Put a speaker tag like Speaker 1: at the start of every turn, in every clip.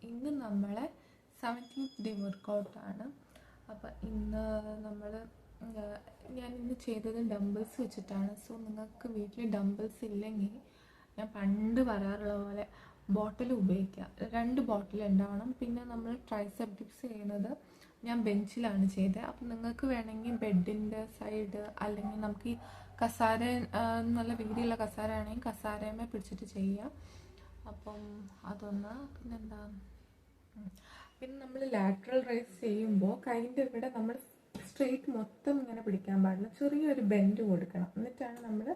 Speaker 1: ഇന്ന് നമ്മളെ 17th day വർക്കൗട്ടാണ്. അപ്പോൾ ഇന്ന് ഞാൻ ഇന്ന് ചെയ്തത് ഡംബിൾസ് വെച്ചിട്ടാണ്. സോ നിങ്ങൾക്ക് വീട്ടിൽ ഡംബിൾസ് ഇല്ലെങ്കിൽ ഞാൻ പണ്ട് പറയാറുള്ള പോലെ ബോട്ടിൽ ഉപയോഗിക്കുക. 2 ബോട്ടിൽ ഉണ്ടാവണം. പിന്നെ നമ്മൾ ട്രൈസെപ്പ് ഡിപ്സ് ചെയ്യുന്നത് ഞാൻ ബെഞ്ചിലാണ് ചെയ്തത്. അപ്പം നിങ്ങൾക്ക് വേണമെങ്കിൽ ബെഡിൻ്റെ സൈഡ് അല്ലെങ്കിൽ നമുക്ക് ഈ കസാര നല്ല വീതിയുള്ള കസാര ആണെങ്കിൽ കസാരമേ പിടിച്ചിട്ട് ചെയ്യാം. അപ്പം അതൊന്ന്. പിന്നെ നമ്മൾ ലാറ്ററൽ റൈസ് ചെയ്യുമ്പോൾ കൈൻ്റെ ഇവിടെ നമ്മൾ സ്ട്രെയിറ്റ് മൊത്തം ഇങ്ങനെ പിടിക്കാൻ പാടില്ല, ചെറിയൊരു ബെൻഡ് കൊടുക്കണം, എന്നിട്ടാണ് നമ്മൾ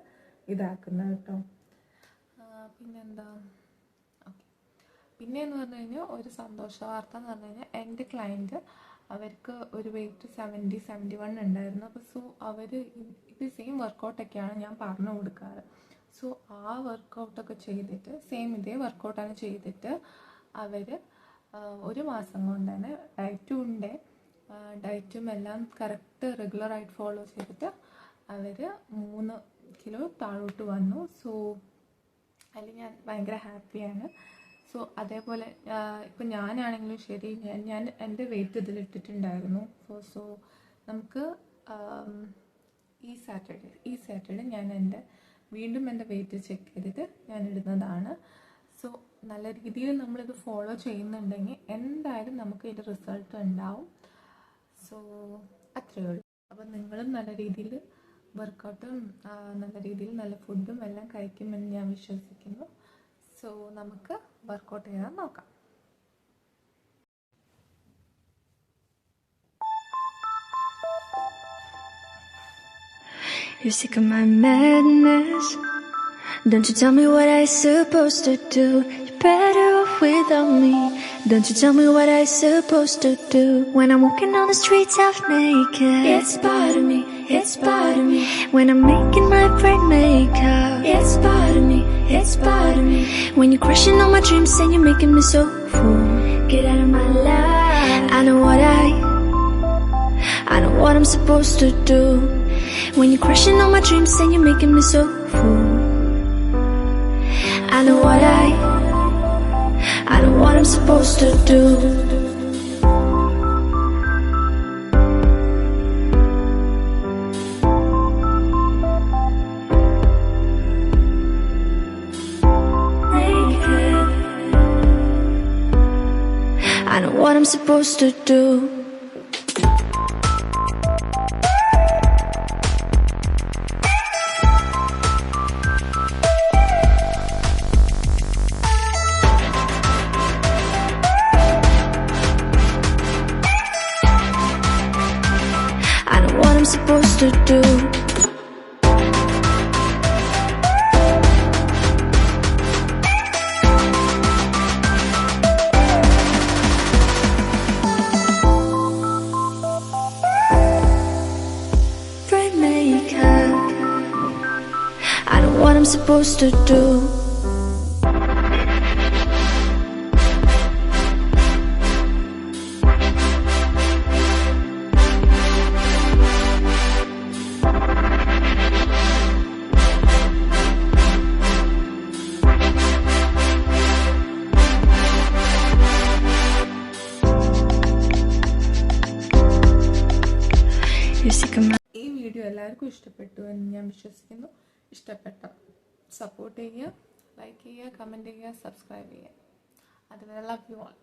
Speaker 1: ഇതാക്കുന്നത് കേട്ടോ. ഓക്കെ. പിന്നെയെന്ന് പറഞ്ഞു കഴിഞ്ഞാൽ ഒരു സന്തോഷ വാർത്ത എന്ന് പറഞ്ഞു കഴിഞ്ഞാൽ എൻ്റെ ക്ലയൻറ്റ് അവർക്ക് ഒരു വെയിറ്റ് 70-71 ഉണ്ടായിരുന്നു. അപ്പോൾ സോ അവർ ഇത് സെയിം വർക്കൗട്ടൊക്കെയാണ് ഞാൻ പറഞ്ഞു കൊടുക്കാറ്. സോ ആ വർക്കൗട്ടൊക്കെ ചെയ്തിട്ട് ഇതേ വർക്കൗട്ടാണ് ചെയ്തിട്ട് അവർ 1 മാസം കൊണ്ട് തന്നെ ഡയറ്റും എല്ലാം കറക്റ്റ് റെഗുലറായിട്ട് ഫോളോ ചെയ്തിട്ട് അവർ 3 കിലോ താഴോട്ട് വന്നു. സോ അതിൽ ഞാൻ ഭയങ്കര ഹാപ്പിയാണ്. സോ അതേപോലെ ഇപ്പം ഞാനാണെങ്കിലും ശരി, ഞാൻ എൻ്റെ വെയിറ്റ് ഇതിലിട്ടിട്ടുണ്ടായിരുന്നു. സോ നമുക്ക് ഈ സാറ്റർഡേ ഞാൻ വീണ്ടും എൻ്റെ വെയിറ്റ് ചെക്ക് ചെയ്തിട്ട് ഞാൻ ഇടുന്നതാണ്. സോ നല്ല രീതിയിൽ നമ്മളിത് ഫോളോ ചെയ്യുന്നുണ്ടെങ്കിൽ എന്തായാലും നമുക്ക് ഇതിൻ്റെ റിസൾട്ട് ഉണ്ടാവും. സോ അത്രയേ ഉള്ളൂ. അപ്പം നിങ്ങളും നല്ല രീതിയിൽ വർക്കൗട്ടും നല്ല രീതിയിൽ നല്ല ഫുഡും എല്ലാം കഴിക്കുമെന്ന് ഞാൻ വിശ്വസിക്കുന്നു. സോ നമുക്ക് വർക്കൗട്ട് ചെയ്യാൻ നോക്കാം.
Speaker 2: You're sick of my madness. Don't you tell me what I supposed to do. You're better off without me. Don't you tell me what I supposed to do. When I'm walking on the streets half naked, it's part of me, it's part of me. When I'm making my brain makeup, it's part of me, it's part of me. When you're crushing all my dreams and you're making me so full, get out of my life. I know what I'm supposed to do. When you're crushing all my dreams and you're making me so full, I know what I'm supposed to do. Naked. I know what I'm supposed to do. I'm supposed to do. Brain makeup. I know what I'm supposed to do.
Speaker 1: ഈ video എല്ലാവർക്കും ഇഷ്ടപ്പെട്ടു എന്ന് ഞാൻ വിശ്വസിക്കുന്നു. ഇഷ്ടപ്പെട്ട support ചെയ്യുക, like ചെയ്യുക, comment ചെയ്യുക, സബ്സ്ക്രൈബ് ചെയ്യുക. അതുവരെ ലവ് യു ഓൾ.